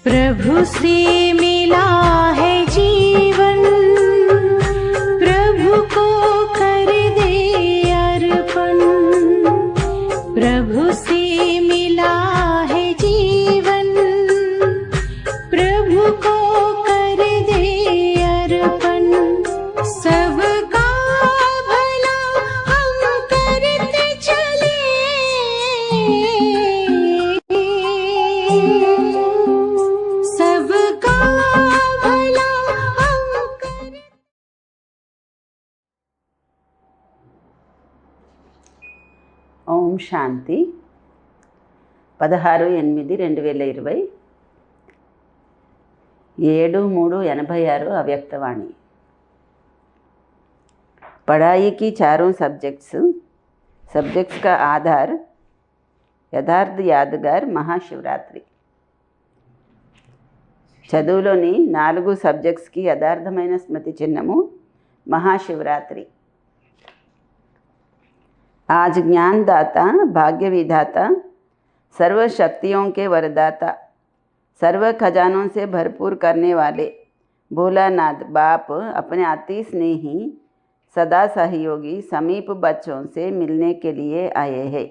प्रभु से मिला है जीवन, प्रभु को कर दे अर्पण। प्रभु से मिला है जीवन, प्रभु को कर दे अर्पण। सबका भला हम करते चले, सबका भला हम कर। ఓం శాంతి 16/8/2020 7/3/86 अव्यक्तवाणी। पढ़ाई की चारों सब्जेक्ट्स का आधार यथार्थ यादगार महाशिवरात्रि। చదువులోని 4 సబ్జెక్ట్స్కి యథార్థమైన స్మృతి చిహ్నము మహాశివరాత్రి। आज ज्ञानदाता, भाग्य विधाता, सर्व शक्तियों के वरदाता, सर्व खजानों से भरपूर करने वाले भोलानाथ बाप अपने अति स्नेही सदा सहयोगी समीप बच्चों से मिलने के लिए आए हैं।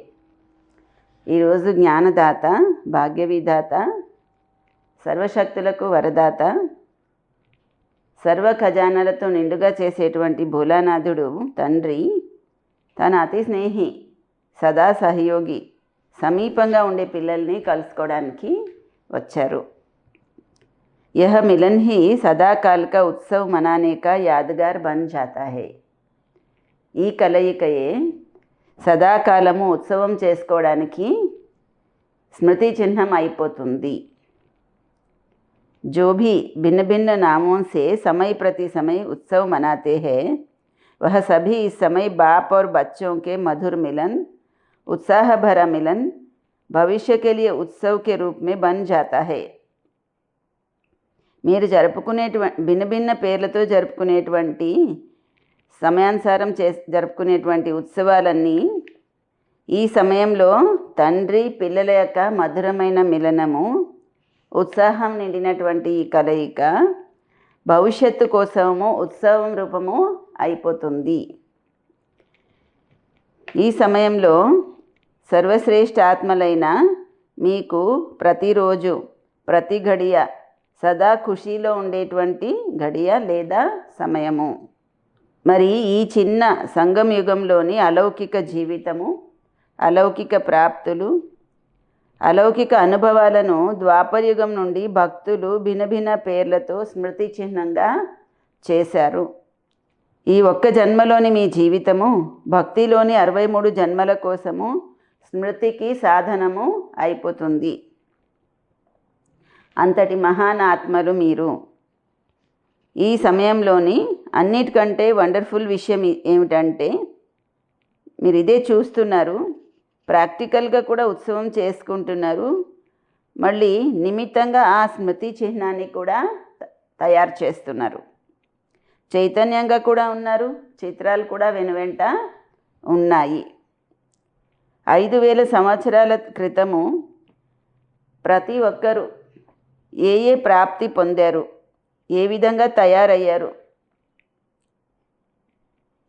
ఈరోజు జ్ఞానదాత, భాగ్య విధాత, సర్వశక్తులకు వరదాత, సర్వ ఖజానాలతో నిండుగా చేసేటువంటి భోలానాథుడు తండ్రి తన అతి స్నేహి, సదా సహయోగి, సమీపంగా ఉండే పిల్లల్ని కలుసుకోవడానికి వచ్చారు। यह मिलन ही सदाकाल का उत्सव मनाने का यादगार बन जाता है। ఈ కలయికయే సదాకాలము ఉత్సవం చేసుకోవడానికి స్మృతి చిహ్నం అయిపోతుంది। जो भी भिन्न भिन्न नामों से समय प्रति समय उत्सव मनाते हैं, वह सभी इस समय बाप और बच्चों के मधुर मिलन, उत्साह भरा मिलन, भविष्य के लिए उत्सव के रूप में बन जाता है। మీరు భిన్న భిన్న పేర్లతో జరుపుకునేటువంటి సమయానుసారం జరుపుకునేటువంటి ఉత్సవాలన్నీ ఈ సమయంలో తండ్రి పిల్లల యొక్క మధురమైన మిలనము, ఉత్సాహం నిండినటువంటి ఈ కలయిక భవిష్యత్తు కోసము ఉత్సవం రూపము అయిపోతుంది। ఈ సమయంలో సర్వశ్రేష్ఠ ఆత్మలైన మీకు ప్రతిరోజు ప్రతి గడియ సదా ఖుషీలో ఉండేటువంటి గడియ లేదా సమయము। మరి ఈ చిన్న సంగమ యుగంలోని అలౌకిక జీవితము, అలౌకిక ప్రాప్తులు, అలౌకిక అనుభవాలను ద్వాపరయుగం నుండి భక్తులు భిన్న భిన్న పేర్లతో స్మృతి చిహ్నంగా చేశారు। ఈ ఒక్క జన్మలోని మీ జీవితము భక్తిలోని 63 జన్మల కోసము స్మృతికి సాధనము అయిపోతుంది। అంతటి మహాన్ ఆత్మలు మీరు। ఈ సమయంలోని అన్నిటికంటే వండర్ఫుల్ విషయం ఏమిటంటే, మీరు ఇదే చూస్తున్నారు, ప్రాక్టికల్గా కూడా ఉత్సవం చేసుకుంటున్నారు, మళ్ళీ నిమిత్తంగా ఆ స్మృతి చిహ్నాన్ని కూడా తయారు చేస్తున్నారు। చైతన్యంగా కూడా ఉన్నారు, చిత్రాలు కూడా వెనువెంట ఉన్నాయి। 5000 సంవత్సరాల క్రితము ప్రతి ఒక్కరూ ఏ ప్రాప్తి పొందారు, ఏ విధంగా తయారయ్యారు,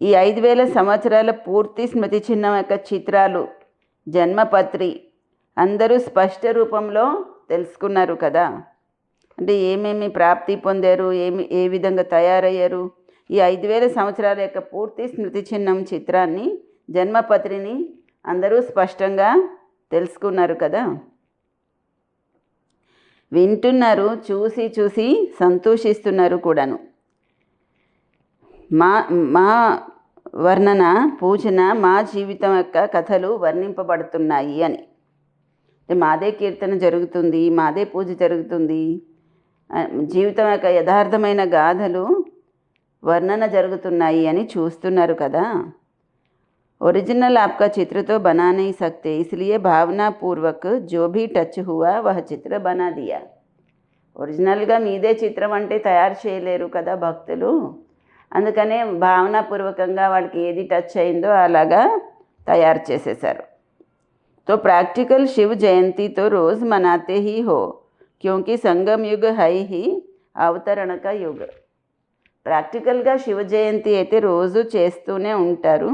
ఈ 5000 సంవత్సరాల పూర్తి స్మృతి చిహ్నం యొక్క చిత్రాలు, జన్మపత్రి అందరూ స్పష్ట రూపంలో తెలుసుకున్నారు కదా। అంటే ఏమేమి ప్రాప్తి పొందారు, ఏ విధంగా తయారయ్యారు, ఈ 5000 సంవత్సరాల యొక్క పూర్తి స్మృతి చిహ్నం చిత్రాన్ని, జన్మపత్రిని అందరూ స్పష్టంగా తెలుసుకున్నారు కదా। వింటున్నారు, చూసి సంతోషిస్తున్నారు కూడాను। మా వర్ణన, పూజన, మా జీవితం యొక్క కథలు వర్ణింపబడుతున్నాయి అని। మాదే కీర్తన జరుగుతుంది, మాదే పూజ జరుగుతుంది, జీవితం యొక్క యథార్థమైన గాథలు వర్ణన జరుగుతున్నాయి అని చూస్తున్నారు కదా। ओरिजिनल आपका चित्र तो बना नहीं सकते, इसलिए भावना पूर्वक जो भी टच हुआ वह चित्र बना दिया। ఒరిజినల్గా మీదే చిత్రం అంటే తయారు చేయలేరు కదా భక్తులు, అందుకనే భావనాపూర్వకంగా వాళ్ళకి ఏది టచ్ అయిందో అలాగా తయారు చేసేశారు। तो प्रैक्टिकल शिव जयंती तो रोज़ मनाते ही हो, क्योंकि संगम युग है ही అవతరణ का యుగ. ప్రాక్టికల్గా శివ జయంతి అయితే రోజు చేస్తూనే ఉంటారు.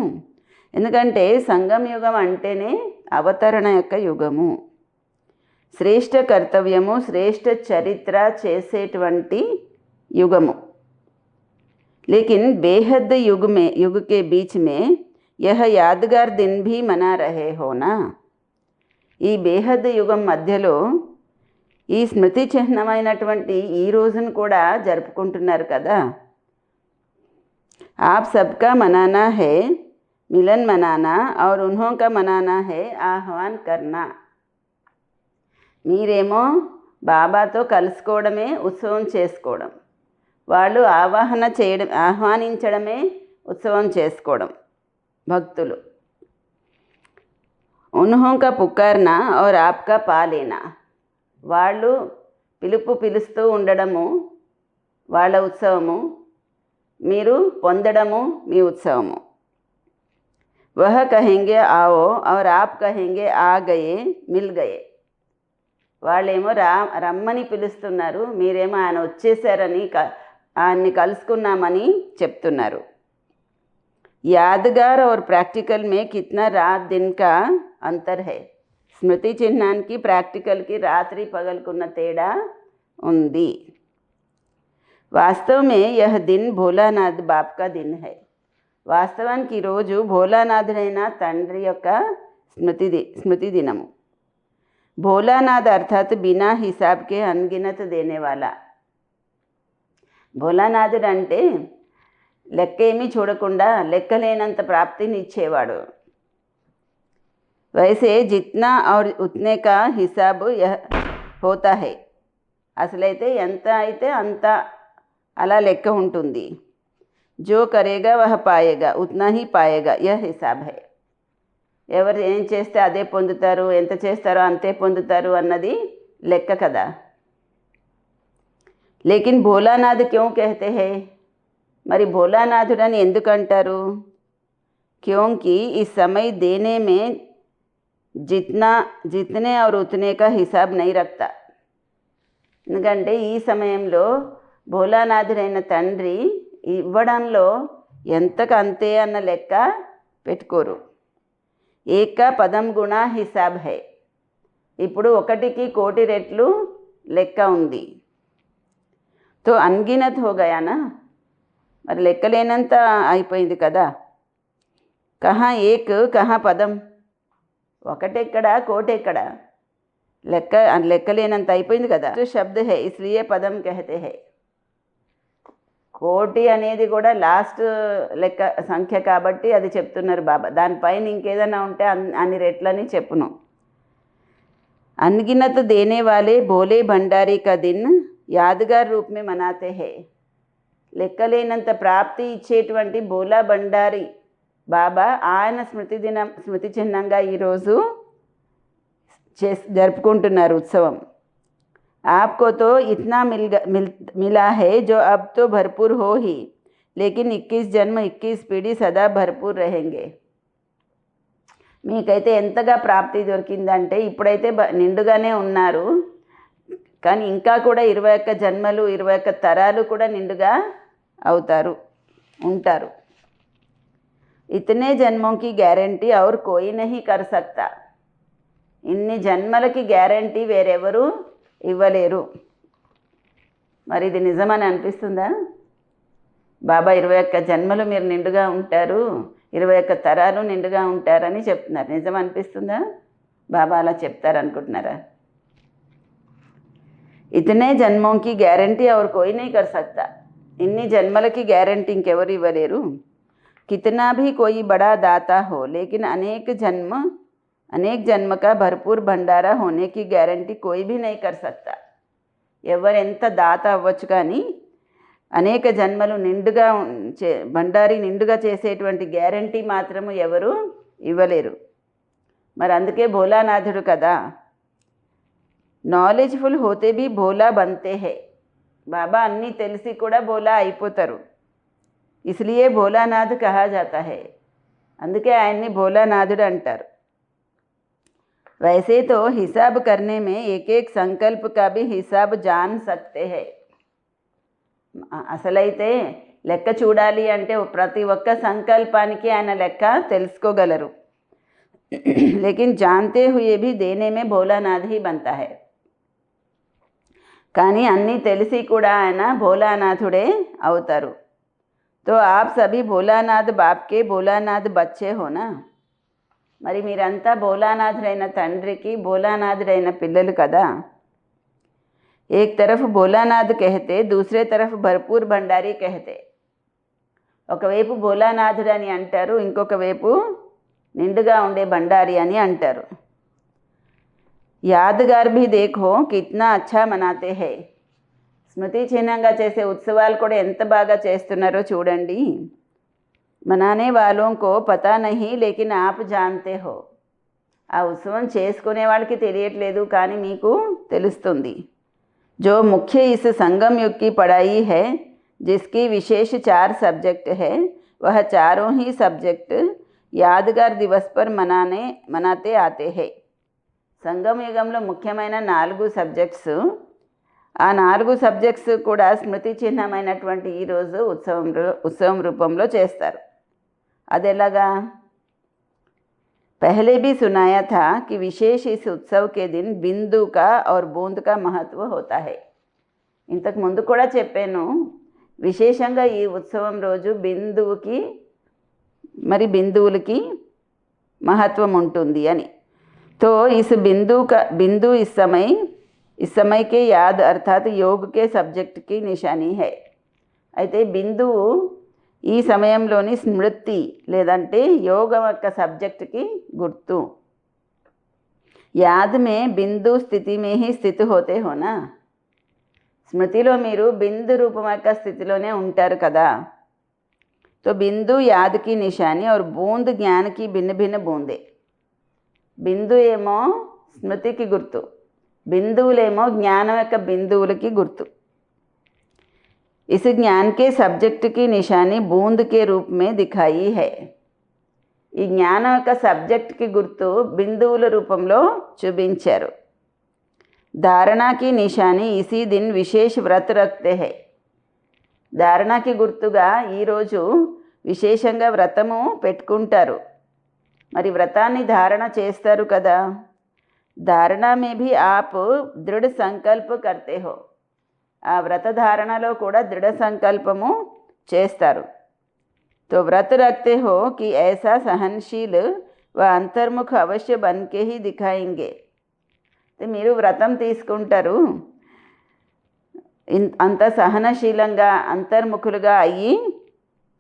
ఎందుకంటే సంగమ యుగం అంటేనే అవతరణ యొక్క యుగము, శ్రేష్ఠ కర్తవ్యము, శ్రేష్ఠ చరిత్ర చేసేటువంటి युगमु. लेकिन बेहद युग के बीच में यह यादगार दिन भी मना रहे हो ना. ఈ బేహద్ యుగం మధ్యలో ఈ స్మృతి చిహ్నమైనటువంటి ఈ రోజును కూడా జరుపుకుంటున్నారు కదా. आप सबका मनाना है मिलन मनाना और उन्हों का मनाना है ఆహ్వాన్ करना. మీరేమో బాబాతో కలుసుకోవడమే ఉత్సవం చేసుకోవడం, వాళ్ళు ఆహ్వానించడమే ఉత్సవం చేసుకోవడం భక్తులు. उन्हों का पुकारना और आपका पालेना, వాళ్ళు పిలుస్తూ ఉండడము వాళ్ళ ఉత్సవము, మీరు పొందడము మీ ఉత్సవము. वह कहेंगे आओ और आप कहेंगे आ गए मिल गए. వాళ్ళేమో రమ్మని పిలుస్తున్నారు, మీరేమో ఆయన వచ్చేసారని ఆయన్ని కలుసుకున్నామని చెప్తున్నారు. यादगार और प्रैक्टिकल में कितना रात दिन का अंतर है. స్మృతి చిహ్నానికి ప్రాక్టికల్కి రాత్రి పగలుకున్న తేడా ఉంది. वास्तव में यह दिन भोलानाथ बाप का दिन है. వాస్తవానికి ఈరోజు భోలానాథుడైన తండ్రి యొక్క స్మృతి దినము. భోలానాథ్ అర్థాత్ బినా హిసాబ్కే అన్గినత్ దేనేవాలా. భోలానాథుడు అంటే లెక్కేమీ చూడకుండా లెక్కలేనంత ప్రాప్తిని ఇచ్చేవాడు. वैसे जितना और उतने का हिसाब यह होता है. అసలైతే ఎంత అయితే అంత అలా లెక్క ఉంటుంది. जो करेगा वह पाएगा उतना ही पाएगा यह हिसाब है. ఎవరు ఏం చేస్తే అదే పొందుతారు, ఎంత చేస్తారో అంతే పొందుతారు అన్నది లెక్క కదా. लेकिन भोलानाथ क्यों कहते हैं. మరి భోలానాథుడని ఎందుకంటారు. क्योंकि इस समय देने में जितने और उतने का हिसाब नहीं रखता. ఎందుకంటే ఈ సమయంలో భోలానాథుడైన తండ్రి ఇవ్వడంలో ఎంతకు అంతే అన్న లెక్క పెట్టుకోరు. ఏక పదం గుణ హిసాబ్ హై. ఇప్పుడు 1కి కోటి రెట్లు లెక్క ఉంది. తో అన్గినత్ హో గయానా, మరి లెక్కలేనంత అయిపోయింది కదా. కహా ఏక్ కహా పదం, ఒకటెక్కడ కోటెక్కడ, లెక్కలేనంత అయిపోయింది కదా. శబ్ద హై ఇస్లియే పదం కహతే హై. కోటి అనేది కూడా లాస్ట్ లెక్క సంఖ్య కాబట్టి అది చెప్తున్నారు బాబా. దానిపైన ఇంకేదైనా ఉంటే అన్ని రెట్లని చెప్పును. अनगिनत देने वाले भोले भंडारी का दिन यादगार रूप में मनाते हैं. లెక్కలేనంత ప్రాప్తి ఇచ్చేటువంటి భోలా బండారి బాబా ఆయన స్మృతి చిహ్నంగా ఈరోజు జరుపుకుంటున్నారు ఉత్సవం. आपको तो इतना मिला है जो अब तो भरपूर हो ही, लेकिन 21 जन्म 21 पीढ़ी सदा भरपूर रहेंगे. మీకైతే ఎంతగా ప్రాప్తి దొరికిందంటే ఇప్పుడైతే నిండుగానే ఉన్నారు, కానీ ఇంకా కూడా 21 జన్మలు 21 తరాలు కూడా నిండుగా అవుతారు ఉంటారు. ఇతనే జన్మోకి గ్యారంటీ और कोई नहीं कर सकता. ఇన్ని జన్మలకి గ్యారంటీ వేరెవరు ఇవ్వలేరు. మరి ఇది నిజమని అనిపిస్తుందా. బాబా 21 జన్మలు మీరు నిండుగా ఉంటారు, 21 తరాలు నిండుగా ఉంటారని చెప్తున్నారు. నిజం అనిపిస్తుందా. బాబా అలా చెప్తారనుకుంటున్నారా. ఇతనే జన్మోకి గ్యారంటీ और कोई नहीं कर सकता. ఇన్ని జన్మలకి గ్యారంటీ ఇంకెవరు ఇవ్వలేరు. कितना भी कोई बड़ा दाता हो, लेकिन अनेक जन्म का भरपूर भंडारा होने की गारंटी कोई भी नहीं कर सकता. ఎవరెంత దాత అవ్వచ్చు కానీ అనేక జన్మలు నిండుగా భండారి నిండుగా చేసేటువంటి గ్యారంటీ మాత్రము ఎవరు ఇవ్వలేరు. మరి అందుకే భోలానాథుడు కదా. నాలెడ్జ్ఫుల్ హోతే भी భోలా बनते हैं. బాబా అన్నీ తెలిసి కూడా భోలా అయిపోతారు. इसलिए భోలానాథ్ కహా జాతా है. అందుకే ఆయన్ని భోలానాథుడు అంటారు. वैसे तो हिसाब करने में एक एक संकल्प का भी हिसाब जान सकते हैं. అసలైతే లెక్క చూడాలి అంటే ప్రతి ఒక్క సంకల్పానికి ఆయన లెక్క తెలుసుకోగలరు. लेकिन जानते हुए भी देने में भोलानाथ ही बनता है. కానీ అన్నీ తెలిసి కూడా ఆయన భోలానాథుడే అవుతారు. तो आप सभी भोलानाथ बाप के भोलानाथ बच्चे हो ना. మరి మీరంతా భోలానాథుడైన తండ్రికి భోలానాథుడైన పిల్లలు కదా. एक तरफ भोलानाथ कहते दूसरे तरफ भरपूर भंडारी कहते. ఒకవైపు భోలానాథుడు అని అంటారు, ఇంకొక వైపు నిండుగా ఉండే భండారి అని అంటారు. యాదగార్ भी देखो कितना अच्छा मनाते हैं. స్మృతి చిహ్నంగా చేసే ఉత్సవాలు కూడా ఎంత బాగా చేస్తున్నారో చూడండి. మనానే వాలోं को पता नहीं लेकिन आप जानते हो. ఆ ఉత్సవం చేసుకునే వాళ్ళకి తెలియట్లేదు, కానీ మీకు తెలుస్తుంది. जो मुख्य इस संगम युग की पढ़ाई है जिसकी विशेष 4 सब्जेक्ट है, वह चारों ही सब्जेक्ट यादगार दिवस पर मनाते आते हैं. సంగమ యుగంలో ముఖ్యమైన 4 సబ్జెక్ట్స్, ఆ 4 సబ్జెక్ట్స్ కూడా స్మృతి చిహ్నమైనటువంటి ఈరోజు ఉత్సవం రూపంలో చేస్తారు. అదెలాగా? पहले भी सुनाया था कि विशेष इस उत्सव के दिन बिंदु का और बूंद का महत्व होता है. ఇంతకు ముందు కూడా చెప్పాను, విశేషంగా ఈ ఉత్సవం రోజు బిందువులకి మహత్వం ఉంటుంది అని. तो इस बिंदु इस समय के याद अर्थात योग के सब्जेक्ट की निशानी है. అయితే బిందువు ఈ సమయంలోని స్మృతి లేదంటే యోగం యొక్క సబ్జెక్ట్కి గుర్తు. యాద్ మే బిందు స్థితి మే హీ స్థితి హోతే హోనా. స్మృతిలో మీరు బిందు రూపం యొక్క స్థితిలోనే ఉంటారు కదా. तो बिंदु याद की निशानी और बूंद ज्ञान की भिन्न भिन्न बूंदे. బిందు ఏమో స్మృతికి గుర్తు, బిందువులేమో జ్ఞానం యొక్క బిందువులకి గుర్తు. इस ज्ञान के सब्जेक्ट की निशानी बूंद के रूप में दिखाई है. ఈ జ్ఞానం యొక్క సబ్జెక్ట్కి గుర్తు బిందువుల రూపంలో చూపించారు. ధారణకి నిశాని ఇసీ దిన్ విశేష వ్రత రఖతే హై. ధారణకి గుర్తుగా ఈరోజు విశేషంగా వ్రతము పెట్టుకుంటారు. మరి వ్రతాన్ని ధారణ చేస్తారు కదా. ధారణ మే భీ ఆప్ దృఢ సంకల్ప కర్తే హో. ఆ వ్రత ధారణలో కూడా దృఢ సంకల్పము చేస్తారు. तो व्रत रखते हो कि ऐसा सहनशील व अंतर्मुख अवश्य बन के ही दिखाएंगे. మీరు వ్రతం తీసుకుంటారు, అంత సహనశీలంగా అంతర్ముఖులుగా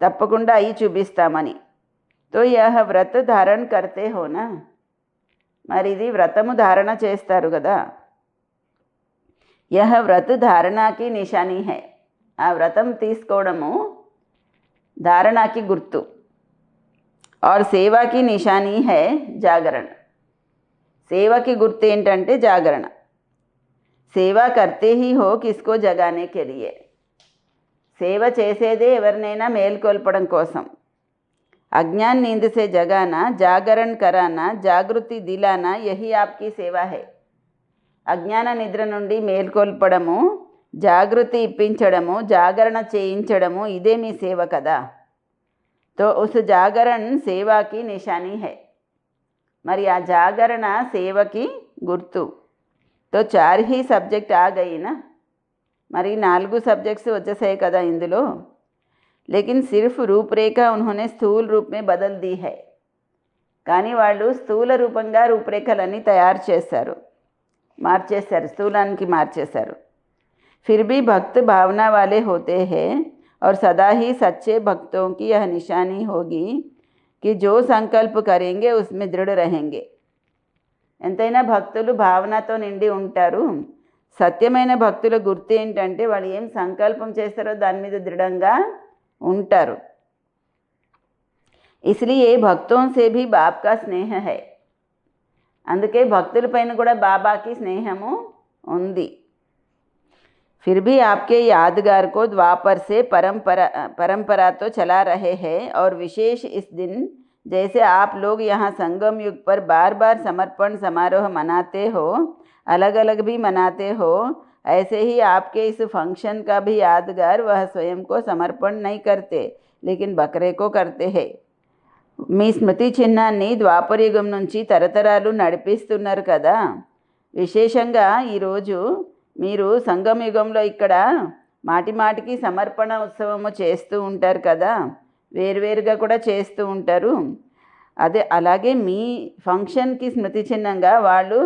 తప్పకుండా అయ్యి చూపిస్తామని. तो यह व्रत धारण करते हो ना. మరి ఇది వ్రతము ధారణ చేస్తారు కదా. यह व्रत धारणा की निशानी है. ఆ వ్రతం తీసుకోవడము ధారణకి గుర్తు. और सेवा की निशानी है जागरण. సేవకి గుర్తు ఏంటంటే జాగరణ. సేవా करते ही हो किसको जगाने के लिए. సేవ చేసేదే ఎవరినైనా మేల్కొల్పడం కోసం. अज्ञान नींद से जगाना, जागरण कराना, जागृति दिलाना, यही आपकी सेवा है. అజ్ఞాన నిద్ర నుండి మేల్కొల్పడము, జాగృతి ఇప్పించడము, జాగరణ చేయించడము, ఇదే మీ సేవ కదా. तो उस जागरण सेवा की निशानी है. మరి ఆ జాగరణ సేవకి గుర్తు. तो 4 ही సబ్జెక్ట్ आ गई ना. మరి 4 సబ్జెక్ట్స్ వచ్చేసాయి కదా ఇందులో. लेकिन सिर्फ रूपरेखा उन्होंने स्थूल रूप में बदल दी है. కానీ వాళ్ళు స్థూల రూపంగా రూపురేఖలన్నీ తయారు చేశారు, మార్చేశారు, స్థూలానికి మార్చేశారు. फिर भी भक्त भावना वाले होते हैं और सदा ही सच्चे भक्तों की यह निशानी होगी कि जो संकल्प करेंगे उसमें दृढ़ रहेंगे. ఎంతైనా భక్తులు భావనతో నిండి ఉంటారు. సత్యమైన భక్తుల గుర్తు ఏంటంటే వాళ్ళు ఏం సంకల్పం చేస్తారో దాని మీద దృఢంగా ఉంటారు. इसलिए भक्तों से भी बाप का स्नेह है. అందుకే భక్తులపైన కూడా బాబాకి స్నేహము ఉంది. फिर भी आपके यादगार को द्वापर से परंपरा तो चला रहे हैं और विशेष इस दिन जैसे आप लोग यहाँ संगम युग पर बार बार समर्पण समारोह मनाते हो, अलग अलग भी मनाते हो, ऐसे ही आपके इस फंक्शन का भी यादगार वह स्वयं को समर्पण नहीं करते, लेकिन बकरे को करते हैं. మీ స్మృతి చిహ్నాన్ని ద్వాపరయుగం నుంచి తరతరాలు నడిపిస్తున్నారు కదా. విశేషంగా ఈరోజు మీరు సంగమ యుగంలో ఇక్కడ మాటి మాటికి సమర్పణ ఉత్సవము చేస్తూ ఉంటారు కదా, వేరువేరుగా కూడా చేస్తూ ఉంటారు. అలాగే మీ ఫంక్షన్కి స్మృతి చిహ్నంగా వాళ్ళు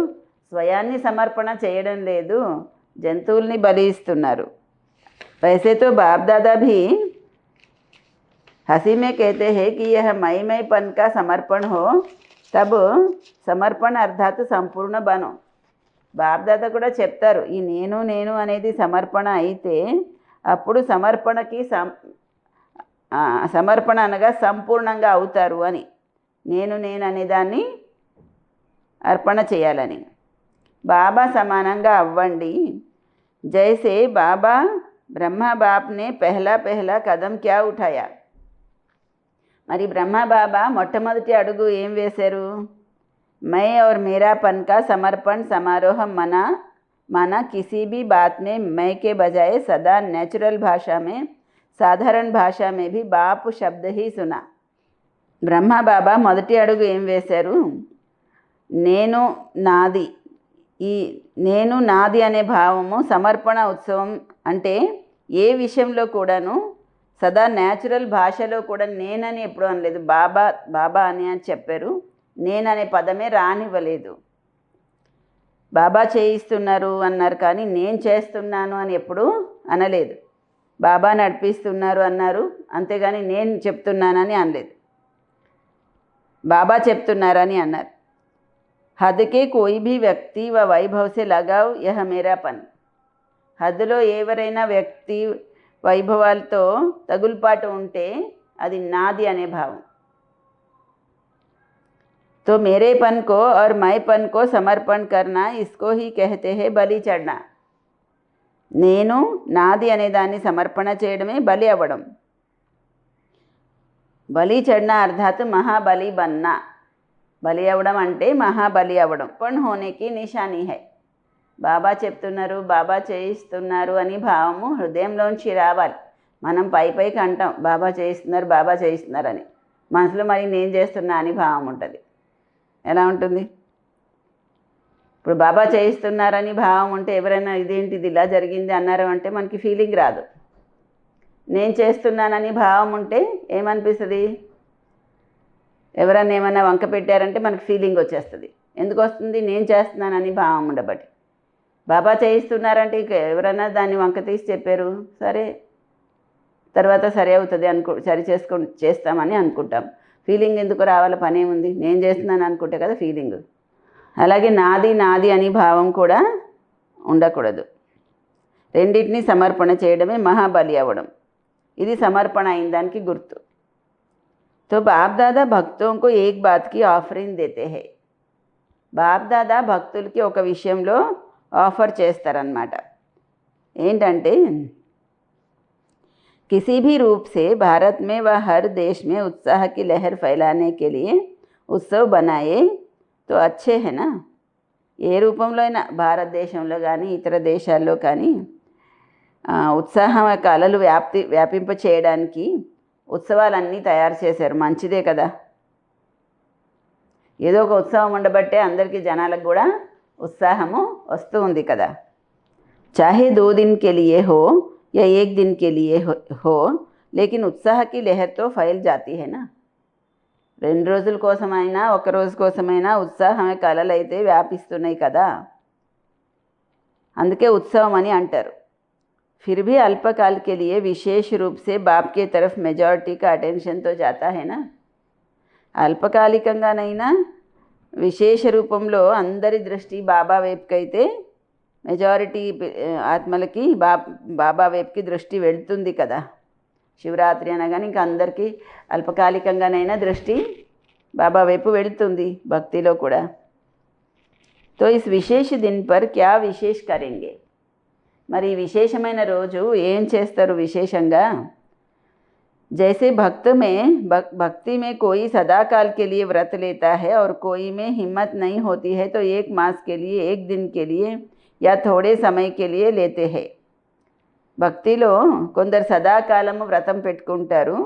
స్వయాన్ని సమర్పణ చేయడం లేదు, జంతువుల్ని బలి ఇస్తున్నారు. वैसे तो बाप दादा भी हंसी में कहते हैं कि यह मईपन का समर्पण हो, तब समर्पण अर्थात संपूर्ण बनो. బాప్దాదా కూడా చెప్తారు, ఈ నేను నేను అనేది సమర్పణ అయితే అప్పుడు సమర్పణ అనగా సంపూర్ణంగా అవుతారు అని. నేను నేను అనేదాన్ని అర్పణ చేయాలని. బాబా సమానంగా అవ్వండి. జైసే బాబా బ్రహ్మ బాప్నే పెహలా కదం క్యా ఉఠాయా. మరి బ్రహ్మ బాబా మొట్టమొదటి అడుగు ఏం వేశారు? मैं और मेरापन का समर्पण समारोह माना किसी भी बात में मैं के बजाय सदा नेचुरल भाषा में, साधारण भाषा में भी बाप शब्द ही सुना. బ్రహ్మ బాబా మొదటి అడుగు ఏం వేశారు? నేను నాది, ఈ నేను నాది అనే భావము సమర్పణ ఉత్సవం అంటే ఏ విషయంలో కూడాను సదా న్యాచురల్ భాషలో కూడా నేనని ఎప్పుడు అనలేదు. బాబా అని చెప్పారు. నేననే పదమే రానివ్వలేదు. బాబా చేయిస్తున్నారు అన్నారు, కానీ నేను చేస్తున్నాను అని ఎప్పుడూ అనలేదు. బాబా నడిపిస్తున్నారు అన్నారు, అంతేగాని నేను చెప్తున్నానని అనలేదు. బాబా చెప్తున్నారని అన్నారు. హద్కే కోయి భీ వ్యక్తి వ వైభవ్ సే లగావ్ యహ మేరాపన్. హద్దులో ఎవరైనా వ్యక్తి వైభవాలతో తగులుపాటు ఉంటే అది నాది అనే భావం. तो मेरेपन को और मैपन को समर्पण करना, इसको ही कहते हैं बलि चढ़ना. నేను నాది అనే దాన్ని సమర్పణ చేయడమే బలి అవ్వడం. బలి చढ़ना అర్థాత్ మహాబలి బన్నా. బలి అవ్వడం అంటే మహాబలి అవ్వడం. పన్ హోనేకి నిశానీ హై. బాబా చెప్తున్నారు, బాబా చేయిస్తున్నారు అని భావము హృదయంలోంచి రావాలి. మనం పైకి అంటాం బాబా చేయిస్తున్నారు అని, మనసులో మరి నేను చేస్తున్నా అని భావం ఉంటుంది. ఎలా ఉంటుంది? ఇప్పుడు బాబా చేయిస్తున్నారని భావం ఉంటే ఎవరైనా ఇదేంటిది ఇలా జరిగింది అన్నారు అంటే మనకి ఫీలింగ్ రాదు. నేను చేస్తున్నానని భావం ఉంటే ఏమనిపిస్తుంది? ఎవరైనా ఏమైనా వంక పెట్టారంటే మనకి ఫీలింగ్ వచ్చేస్తుంది. ఎందుకు వస్తుంది? నేను చేస్తున్నానని భావం ఉండబట్టి. బాబా చేయిస్తున్నారంటే ఇక ఎవరైనా దాన్ని వంక తీసి చెప్పారు, సరే తర్వాత సరే అవుతుంది చేస్తామని అనుకుంటాం. ఫీలింగ్ ఎందుకు రావాల? పని ఏముంది? నేను చేస్తున్నాను అనుకుంటే కదా ఫీలింగ్. అలాగే నాది అని భావం కూడా ఉండకూడదు. రెండింటినీ సమర్పణ చేయడమే మహాబలి అవ్వడం. ఇది సమర్పణ అయిన దానికి గుర్తు. तो बाप दादा भक्तों को एक बात की ऑफरिंग देते हैं. బాప్ దాదా భక్తులకి ఒక విషయంలో ఆఫర్ చేస్తారన్నమాట. ఏంటంటే किसी भी रूप से भारत में व हर देश में उत्साह की लहर फैलाने के लिए उत्सव बनाए तो अच्छे है ना. ఏ రూపంలో అయినా భారతదేశంలో కానీ ఇతర దేశాల్లో కానీ ఉత్సాహం యొక్క అలలు వ్యాపింప చేయడానికి ఉత్సవాలన్నీ తయారు చేశారు. మంచిదే కదా. ఏదో ఒక ఉత్సవం ఉండబట్టే అందరికీ జనాలకు కూడా ఉత్సాహము వస్తూ ఉంది కదా. చాహే 2 दिन के लिए हो या 1 दिन के लिए हो, लेकिन उत्साह की लहर तो फैल जाती है ना. 2 రోజుల కోసమైనా 1 రోజు కోసమైనా ఉత్సాహం యొక్క అలలు అయితే వ్యాపిస్తున్నాయి కదా. అందుకే ఉత్సవం అని అంటారు. फिर भी अल्पकाल के लिए विशेष रूप से बाप की तरफ मेजॉरिटी का अटेंशन तो जाता है ना. అల్పకాలికంగానైనా విశేష రూపంలో అందరి దృష్టి బాబా వైపుకైతే మెజారిటీ ఆత్మలకి బాబా వైపుకి దృష్టి వెళ్తుంది కదా. శివరాత్రి అనగానే ఇంకా అందరికీ అల్పకాలికంగానైనా దృష్టి బాబా వైపు వెళుతుంది భక్తిలో కూడా. तो इस विशेष दिन पर क्या विशेष करेंगे. మరి విశేషమైన రోజు ఏం చేస్తారు విశేషంగా? जैसे भक्ति में कोई सदाकाल के लिए व्रत लेता है और कोई में हिम्मत नहीं होती है तो 1 मास के लिए, 1 दिन के लिए या थोड़े समय के लिए लेते हैं. భక్తిలో కొందరు సదాకాలము వ్రతం పెట్టుకుంటారు.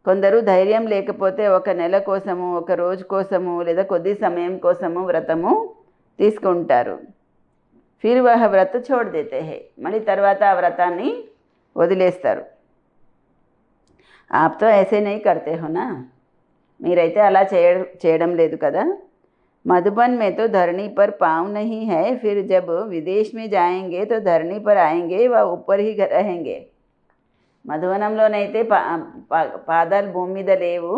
కొందరు ధైర్యం లేకపోతే 1 నెల కోసము, 1 రోజు కోసము లేదా కొద్ది సమయం కోసము వ్రతము తీసుకుంటారు. फिर वह व्रत छोड़ देते हैं. మళ్ళీ తర్వాత ఆ వ్రతాన్ని వదిలేస్తారు. आप तो ऐसे नहीं करते हो ना. మీరైతే అలా చేయడం లేదు కదా. मधुबन में तो धरनी पर पाँव नहीं है, फिर जब विदेश में जाएंगे तो धरनी पर आएंगे व ऊपर ही रहेंगे. మధువనంలోనైతే పాదాలు భూమి మీద లేవు,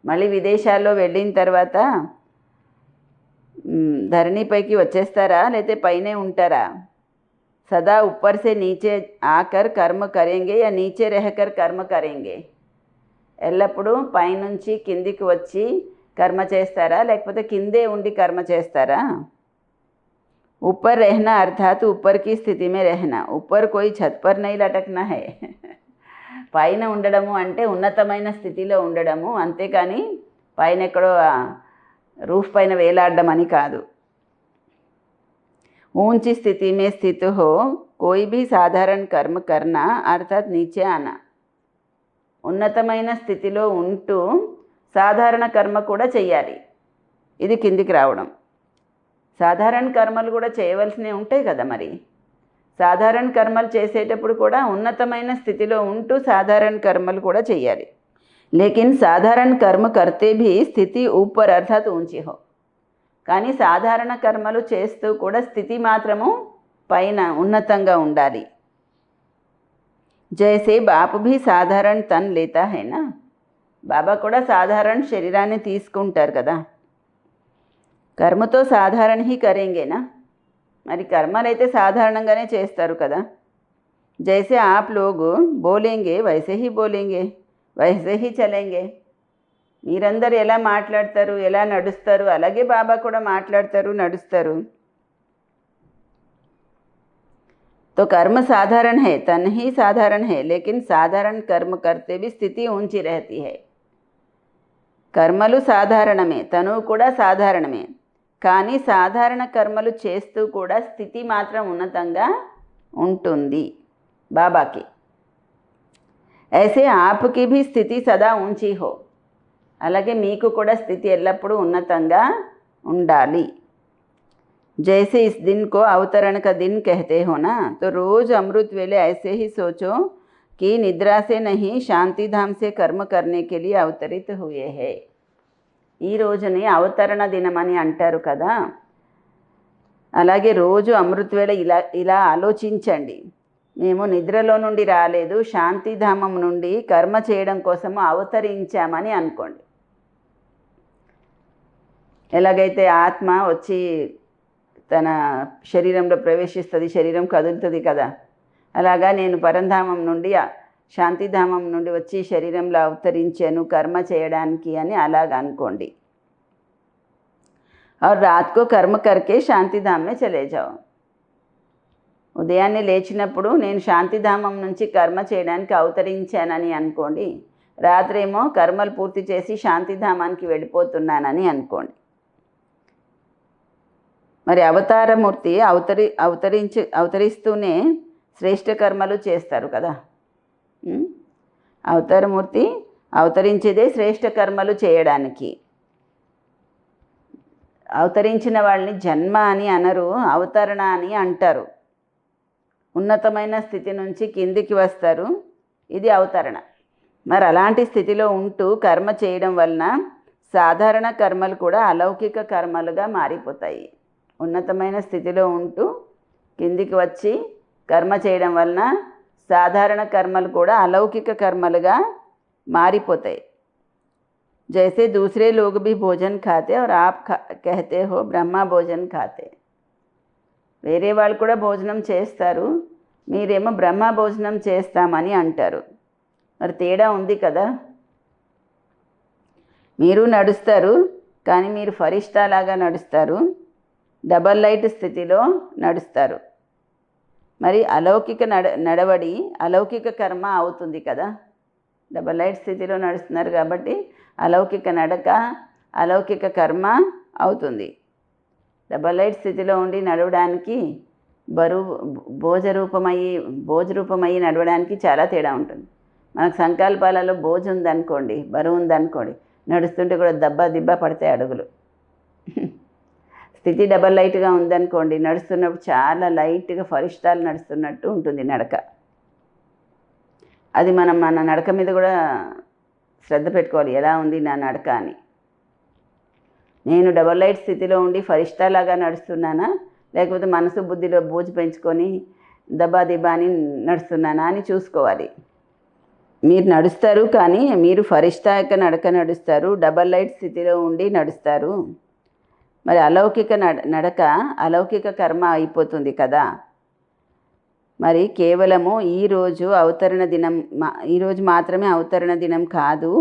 మళ్ళీ విదేశాల్లో వెళ్ళిన తర్వాత ధరణిపైకి వచ్చేస్తారా లేతే పైనే ఉంటారా? सदा ऊपर से नीचे आकर कर्म करेंगे या नीचे रहकर कर्म करेंगे. ఎల్లప్పుడూ పైనుంచి కిందికి వచ్చి కర్మ చేస్తారా లేకపోతే కిందే ఉండి కర్మ చేస్తారా? ऊपर रहना अर्थात ऊपर की स्थिति में रहना. ऊपर कोई छत पर नहीं लटकना है. పైన ఉండడము అంటే ఉన్నతమైన స్థితిలో ఉండడము, అంతేకాని పైన ఎక్కడో రూఫ్ పైన వేలాడడం అని కాదు. ऊंची स्थिति में स्थित हो कोई भी साधारण कर्म करना अर्थात नीचे आना. ఉన్నతమైన స్థితిలో ఉంటూ సాధారణ కర్మ కూడా చెయ్యాలి, ఇది కిందికి రావడం. సాధారణ కర్మలు కూడా చేయవలసినవి ఉంటాయి కదా. మరి సాధారణ కర్మలు చేసేటప్పుడు కూడా ఉన్నతమైన స్థితిలో ఉంటూ సాధారణ కర్మలు కూడా చెయ్యాలి. లేకిన్ సాధారణ కర్మ కర్తే భీ స్థితి ఊపర్ అర్థాత్ ఊంచి హో. కానీ సాధారణ కర్మలు చేస్తూ కూడా స్థితి మాత్రము పైన ఉన్నతంగా ఉండాలి. జైసే బాపు భీ సాధారణ తన్ లేతా హై నా. బాబా కూడా సాధారణ శరీరాన్ని తీసుకుంటారు కదా. కర్మతో సాధారణ హీ కరేంగేనా. మరి కర్మలైతే సాధారణంగానే చేస్తారు కదా. జైసే ఆప్ లోగ్ బోలేంగే వైసే హీ బోలేంగే, వైసే హీ చలేంగే. మీరందరూ ఎలా మాట్లాడతారు, ఎలా నడుస్తారు, అలాగే బాబా కూడా మాట్లాడతారు, నడుస్తారు. तो कर्म साधारण है, तन ही साधारण है, लेकिन साधारण कर्म करते भी स्थिति ऊंची रहती है. కర్మలు సాధారణమే, తనువు కూడా సాధారణమే, కానీ సాధారణ కర్మలు చేస్తూ కూడా స్థితి మాత్రం ఉన్నతంగా ఉంటుంది బాబాకి. ऐसे आपकी भी स्थिति सदा ऊंची हो. అలాగే మీకు కూడా స్థితి ఎల్లప్పుడూ ఉన్నతంగా ఉండాలి. जैसे इस दिन को अवतरण का दिन कहते हो ना, तो रोज़ अमृत वेले ऐसे ही सोचो कि निद्रा से नहीं शांति धाम से कर्म करने के लिए अवतरित हुए हैं. ఈ రోజుని అవతరణ దినమని అంటారు కదా. అలాగే రోజు అమృత వేళ ఇలా ఆలోచించండి. మేము నిద్రలో నుండి రాలేదు, శాంతిధామం నుండి కర్మ చేయడం కోసము అవతరించామని అనుకోండి. ఎలాగైతే ఆత్మ వచ్చి తన శరీరంలో ప్రవేశిస్తుంది, శరీరం కదులుతుంది కదా, అలాగా నేను పరంధామం నుండి శాంతిధామం నుండి వచ్చి శరీరంలో అవతరించాను కర్మ చేయడానికి అని అలాగ అనుకోండి. और रात को कर्म करके శాంతిధాम में चले जाओ. ఉదయాన్నే లేచినప్పుడు నేను శాంతిధామం నుంచి కర్మ చేయడానికి అవతరించానని అనుకోండి. రాత్రేమో కర్మలు పూర్తి చేసి శాంతిధామానికి వెళ్ళిపోతున్నానని అనుకోండి. మరి అవతారమూర్తి అవతరిస్తూనే శ్రేష్ఠ కర్మలు చేస్తారు కదా. అవతారమూర్తి అవతరించేదే శ్రేష్ఠ కర్మలు చేయడానికి. అవతరించిన వాళ్ళని జన్మ అని అనరు, అవతరణ అని అంటారు. ఉన్నతమైన స్థితి నుంచి కిందికి వస్తారు, ఇది అవతరణ. మరి అలాంటి స్థితిలో ఉంటూ కర్మ చేయడం వలన సాధారణ కర్మలు కూడా అలౌకిక కర్మలుగా మారిపోతాయి. ఉన్నతమైన స్థితిలో ఉంటూ కిందికి వచ్చి కర్మ చేయడం వలన సాధారణ కర్మలు కూడా అలౌకిక కర్మలుగా మారిపోతాయి. जैसे दूसरे लोग भी भोजन खाते और आप कहते हो ब्रह्मा भोजन खाते. వేరే వాళ్ళు కూడా భోజనం చేస్తారు, మీరేమో బ్రహ్మ భోజనం చేస్తామని అంటారు. మరి తేడా ఉంది కదా. మీరు నడుస్తారు, కానీ మీరు ఫరిష్టాలాగా నడుస్తారు, డబల్ లైట్ స్థితిలో నడుస్తారు. మరి అలౌకిక నడవడి అలౌకిక కర్మ అవుతుంది కదా. డబల్ లైట్ స్థితిలో నడుస్తున్నారు కాబట్టి అలౌకిక నడక అలౌకిక కర్మ అవుతుంది. డబల్ లైట్ స్థితిలో ఉండి నడవడానికి భోజరూపమయ్యి నడవడానికి చాలా తేడా ఉంటుంది. మనకు సంకల్పాలలో బోజు ఉందనుకోండి, బరువు ఉందనుకోండి, నడుస్తుంటే కూడా దబ్బా దిబ్బా పడతాయి అడుగులు. స్థితి డబల్ లైట్గా ఉందనుకోండి, నడుస్తున్నప్పుడు చాలా లైట్గా ఫరిష్టాలు నడుస్తున్నట్టు ఉంటుంది నడక. అది మన నడక మీద కూడా శ్రద్ధ పెట్టుకోవాలి, ఎలా ఉంది నా నడక అని. నేను డబల్ లైట్ స్థితిలో ఉండి ఫరిష్టాలాగా నడుస్తున్నానా, లేకపోతే మనసు బుద్ధిలో బూజు పెంచుకొని దబ్బా దిబ్బా అని నడుస్తున్నానా అని చూసుకోవాలి. మీరు నడుస్తారు కానీ మీరు ఫరిష్ఠా యొక్క నడక నడుస్తారు, డబల్ లైట్ స్థితిలో ఉండి నడుస్తారు. మరి అలౌకిక నడక అలౌకిక కర్మ అయిపోతుంది కదా. మరి కేవలము ఈరోజు మాత్రమే అవతరణ దినం కాదు,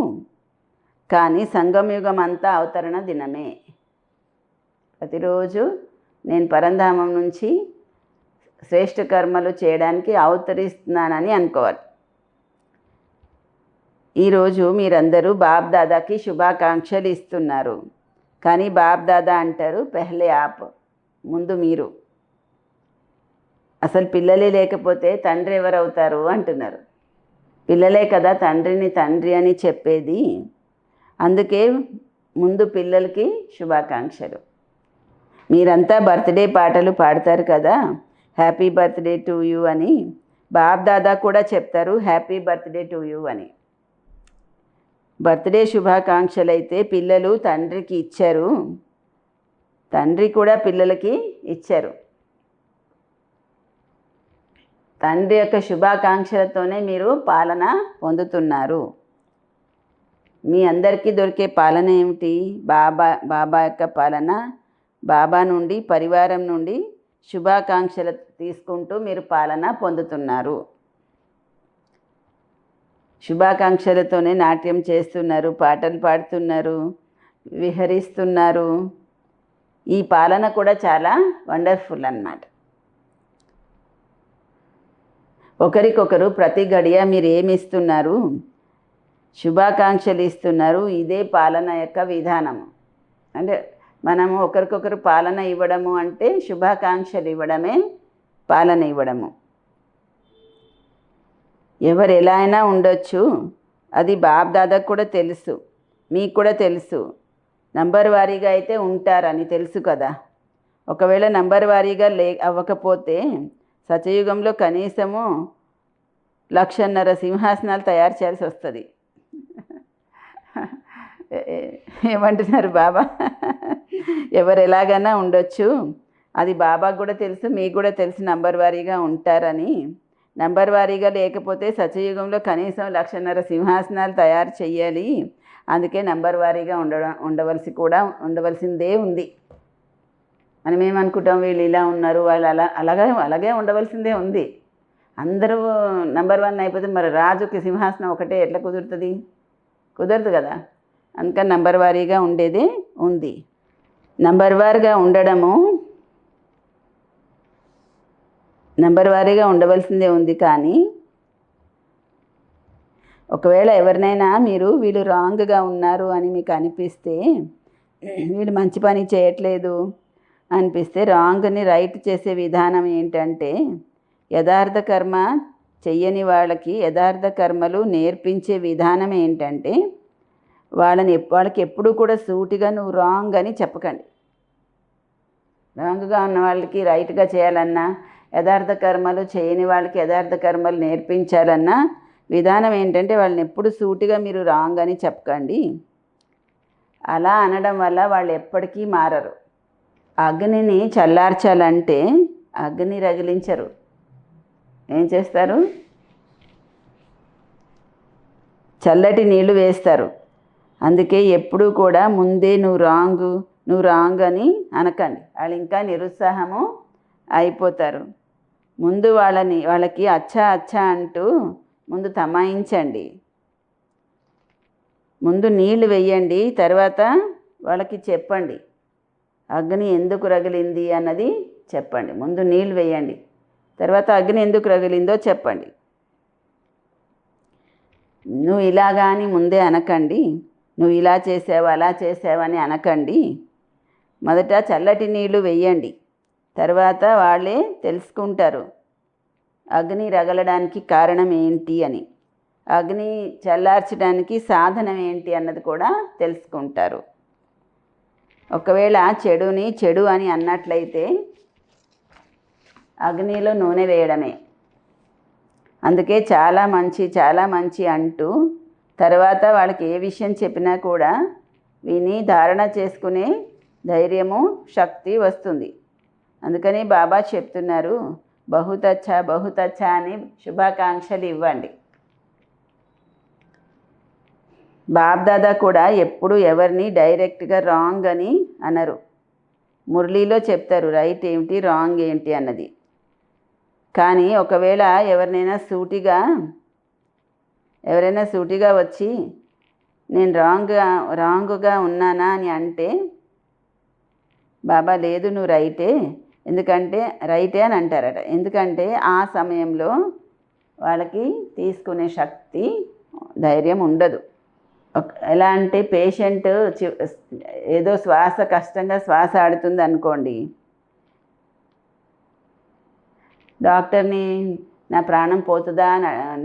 కానీ సంగమయుగం అంతా అవతరణ దినమే. ప్రతిరోజు నేను పరంధామం నుంచి శ్రేష్ఠ కర్మలు చేయడానికి అవతరిస్తున్నానని అనుకోవాలి. ఈరోజు మీరందరూ బాప్ దాదాకి శుభాకాంక్షలు ఇస్తున్నారు. కానీ బాప్ దాదా అంటారు పెహ్లే ఆప్, ముందు మీరు. అసలు పిల్లలే లేకపోతే తండ్రి ఎవరవుతారు అంటున్నారు. పిల్లలే కదా తండ్రిని తండ్రి అని చెప్పేది. అందుకే ముందు పిల్లలకి శుభాకాంక్షలు. మీరంతా బర్త్డే పాటలు పాడతారు కదా, హ్యాపీ బర్త్డే టు యూ అని. బాప్ దాదా కూడా చెప్తారు హ్యాపీ బర్త్డే టు యూ అని. బర్త్డే శుభాకాంక్షలు అయితే పిల్లలు తండ్రికి ఇచ్చారు, తండ్రి కూడా పిల్లలకి ఇచ్చారు. తండ్రి యొక్క శుభాకాంక్షలతోనే మీరు పాలన పొందుతున్నారు. మీ అందరికీ దొరికే పాలన ఏమిటి? బాబా యొక్క పాలన. బాబా నుండి, పరివారం నుండి శుభాకాంక్షలు తీసుకుంటూ మీరు పాలన పొందుతున్నారు. శుభాకాంక్షలతోనే నాట్యం చేస్తున్నారు, పాటలు పాడుతున్నారు, విహరిస్తున్నారు. ఈ పాలన కూడా చాలా వండర్ఫుల్ అన్నమాట. ఒకరికొకరు ప్రతి గడియ మీరు ఏమి ఇస్తున్నారు? శుభాకాంక్షలు ఇస్తున్నారు. ఇదే పాలన యొక్క విధానము. అంటే మనము ఒకరికొకరు పాలన ఇవ్వడము అంటే శుభాకాంక్షలు ఇవ్వడమే పాలన ఇవ్వడము. ఎవరు ఎలా అయినా ఉండొచ్చు, అది బాప్ దాదాకు కూడా తెలుసు, మీకు కూడా తెలుసు. నంబర్ వారీగా అయితే ఉంటారని తెలుసు కదా. ఒకవేళ నంబర్ వారీగా అవ్వకపోతే సత్యయుగంలో కనీసము 1,50,000 సింహాసనాలు తయారు చేయాల్సి వస్తుంది. ఏమంటున్నారు బాబా? ఎవరు ఎలాగైనా ఉండొచ్చు, అది బాబాకు కూడా తెలుసు, మీకు కూడా తెలుసు నంబర్ వారీగా ఉంటారని. నంబర్ వారీగా లేకపోతే సత్యయుగంలో కనీసం 1,50,000 సింహాసనాలు తయారు చేయాలి. అందుకే నంబర్ వారీగా ఉండవలసిందే ఉంది. మనం ఏమనుకుంటాం, వీళ్ళు ఇలా ఉన్నారు, వాళ్ళు అలాగే ఉండవలసిందే ఉంది. అందరూ నంబర్ 1 అయిపోతే మరి రాజుకి సింహాసనం ఒకటే ఎట్లా కుదురుతుంది? కుదరదు కదా. అందుకని నంబర్ వారీగా ఉండేదే ఉంది. నంబర్ వారీగా ఉండవలసిందే ఉంది. కానీ ఒకవేళ ఎవరినైనా వీళ్ళు రాంగ్గా ఉన్నారు అని మీకు అనిపిస్తే, వీళ్ళు మంచి పని చేయట్లేదు అనిపిస్తే, రాంగ్ని రైట్ చేసే విధానం ఏంటంటే, యథార్థ కర్మ చెయ్యని వాళ్ళకి యథార్థ కర్మలు నేర్పించే విధానం ఏంటంటే, వాళ్ళకి ఎప్పుడూ కూడా సూటిగా నువ్వు రాంగ్ అని చెప్పకండి. రాంగ్గా ఉన్న వాళ్ళకి రైట్గా చేయాలన్నా, యథార్థ కర్మలు చేయని వాళ్ళకి యథార్థ కర్మలు నేర్పించాలన్నా విధానం ఏంటంటే, వాళ్ళని ఎప్పుడు సూటిగా మీరు రాంగ్ అని చెప్పకండి. అలా అనడం వల్ల వాళ్ళు ఎప్పటికీ మారరు. అగ్నిని చల్లార్చాలంటే అగ్ని రగిలించరు, ఏం చేస్తారు? చల్లటి నీళ్లు వేస్తారు. అందుకే ఎప్పుడూ కూడా ముందే నువ్వు రాంగ్ అని అనకండి. వాళ్ళు ఇంకా నిరుత్సాహము అయిపోతారు. ముందు వాళ్ళకి అచ్చా అంటూ ముందు తమాయించండి. ముందు నీళ్లు వెయ్యండి, తర్వాత వాళ్ళకి చెప్పండి అగ్ని ఎందుకు రగిలింది అన్నది చెప్పండి. ముందు నీళ్ళు వేయండి, తర్వాత అగ్ని ఎందుకు రగిలిందో చెప్పండి. నువ్వు ఇలాగా అని ముందే అనకండి, నువ్వు ఇలా చేసావు అలా చేసావని అనకండి. మొదట చల్లటి నీళ్లు వెయ్యండి, తర్వాత వాళ్ళే తెలుసుకుంటారు అగ్ని రగలడానికి కారణం ఏంటి అని, అగ్ని చల్లార్చడానికి సాధనం ఏంటి అన్నది కూడా తెలుసుకుంటారు. ఒకవేళ చెడుని చెడు అని అన్నట్లయితే అగ్నిలో నూనె వేయడమే. అందుకే చాలా మంచి అంటూ తర్వాత వాళ్ళకి ఏ విషయం చెప్పినా కూడా విని ధారణ చేసుకునే ధైర్యము శక్తి వస్తుంది. అందుకని బాబా చెప్తున్నారు, బహుతచ్చ అని శుభాకాంక్షలు ఇవ్వండి. బాబ్దాదా కూడా ఎప్పుడు ఎవరిని డైరెక్ట్గా రాంగ్ అని అనరు. మురళీలో చెప్తారు రైట్ ఏమిటి రాంగ్ ఏంటి అన్నది. కానీ ఒకవేళ ఎవరైనా సూటిగా వచ్చి నేను రాంగ్గా ఉన్నానా అని అంటే బాబా లేదు నువ్వు రైటే, ఎందుకంటే రైటే అని అంటారట. ఎందుకంటే ఆ సమయంలో వాళ్ళకి తీసుకునే శక్తి ధైర్యం ఉండదు. ఎలా అంటే పేషెంట్ ఏదో కష్టంగా శ్వాస ఆడుతుంది అనుకోండి, డాక్టర్ని నా ప్రాణం పోతుందా,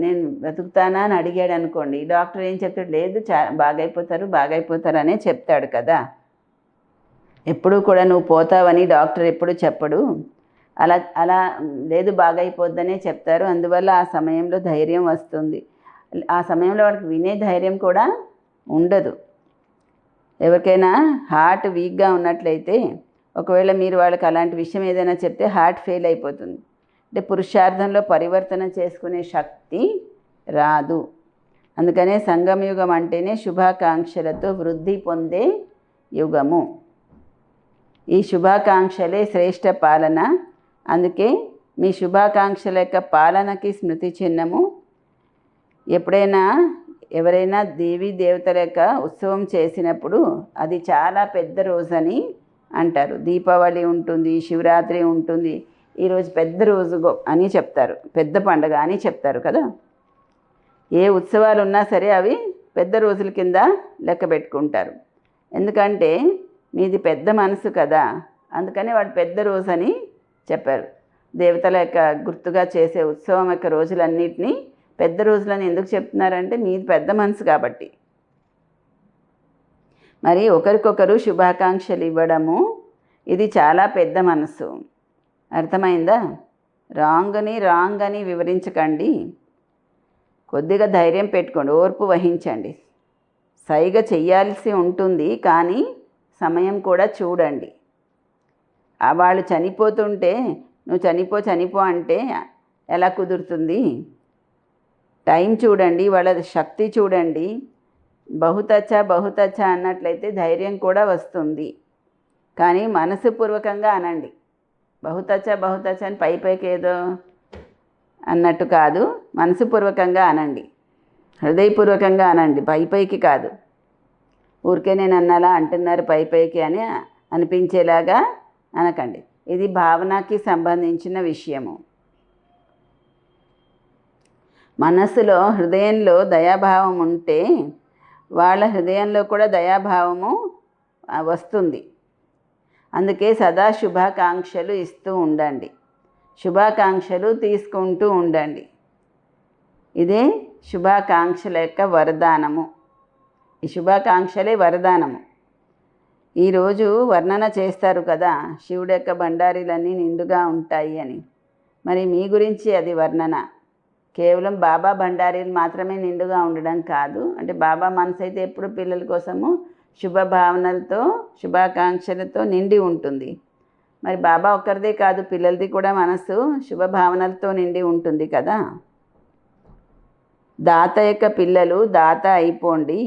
నేను బ్రతుకుతానా అని అడిగాడు అనుకోండి, డాక్టర్ ఏం చెప్తాడు, లేదు బాగైపోతారు అనే చెప్తాడు కదా. ఎప్పుడూ కూడా నువ్వు పోతావని డాక్టర్ ఎప్పుడు చెప్పడు, అలా లేదు బాగైపోద్దనే చెప్తారు. అందువల్ల ఆ సమయంలో ధైర్యం వస్తుంది. ఆ సమయంలో వాళ్ళకి వినే ధైర్యం కూడా ఉండదు. ఎవరికైనా హార్ట్ వీక్గా ఉన్నట్లయితే ఒకవేళ మీరు వాళ్ళకి అలాంటి విషయం ఏదైనా చెప్తే హార్ట్ ఫెయిల్ అయిపోతుంది. అంటే పురుషార్థంలో పరివర్తన చేసుకునే శక్తి రాదు. అందుకనే సంగమయుగం అంటేనే శుభాకాంక్షలతో వృద్ధి పొందే యుగము. ఈ శుభాకాంక్షలే శ్రేష్ఠ పాలన. అందుకే మీ శుభాకాంక్షల యొక్క పాలనకి స్మృతి చిహ్నము. ఎప్పుడైనా ఎవరైనా దేవీ దేవతల యొక్క ఉత్సవం చేసినప్పుడు అది చాలా పెద్ద రోజని అంటారు. దీపావళి ఉంటుంది, శివరాత్రి ఉంటుంది, ఈరోజు పెద్ద రోజు అని చెప్తారు, పెద్ద పండుగ అని చెప్తారు కదా. ఏ ఉత్సవాలు ఉన్నా సరే అవి పెద్ద రోజుల కింద లెక్క పెట్టుకుంటారు. ఎందుకంటే మీది పెద్ద మనసు కదా, అందుకని వాడు పెద్ద రోజు అని చెప్పారు. దేవతల యొక్క గుర్తుగా చేసే ఉత్సవం యొక్క రోజులన్నిటినీ పెద్ద రోజులని ఎందుకు చెప్తున్నారంటే మీది పెద్ద మనసు కాబట్టి. మరి ఒకరికొకరు శుభాకాంక్షలు ఇవ్వడము ఇది చాలా పెద్ద మనసు. అర్థమైందా? రాంగ్ అని వివరించకండి. కొద్దిగా ధైర్యం పెట్టుకోండి, ఓర్పు వహించండి. సైగ చెయ్యాల్సి ఉంటుంది, కానీ సమయం కూడా చూడండి. వాళ్ళు చనిపోతుంటే నువ్వు చనిపో అంటే ఎలా కుదురుతుంది? టైం చూడండి, వాళ్ళ శక్తి చూడండి. బహుతచ్చ అన్నట్లయితే ధైర్యం కూడా వస్తుంది. కానీ మనసుపూర్వకంగా అనండి. బహుతచ్చ అని పైకి ఏదో అన్నట్టు కాదు, మనసుపూర్వకంగా అనండి, హృదయపూర్వకంగా అనండి, పైకి కాదు. ఊరికే నేను అన్నాలా అంటున్నారు పైకి అని అనిపించేలాగా అనకండి. ఇది భావనకి సంబంధించిన విషయము. మనసులో హృదయంలో దయాభావం ఉంటే వాళ్ళ హృదయంలో కూడా దయాభావము వస్తుంది. అందుకే సదా శుభాకాంక్షలు ఇస్తూ ఉండండి, శుభాకాంక్షలు తీసుకుంటూ ఉండండి. ఇదే శుభాకాంక్షల యొక్క వరదానము. ఈ శుభాకాంక్షలే వరదానము. ఈరోజు వర్ణన చేస్తారు కదా, శివుడి యొక్క బండారీలన్నీ నిండుగా ఉంటాయి అని. మరి మీ గురించి అది వర్ణన. కేవలం బాబా బండారీలు మాత్రమే నిండుగా ఉండడం కాదు. అంటే బాబా మనసు అయితే ఎప్పుడు పిల్లల కోసము శుభభావనలతో శుభాకాంక్షలతో నిండి ఉంటుంది. మరి బాబా ఒక్కరిదే కాదు, పిల్లలది కూడా మనసు శుభభావనలతో నిండి ఉంటుంది కదా. దాత యొక్క పిల్లలు దాత అయిపోండి.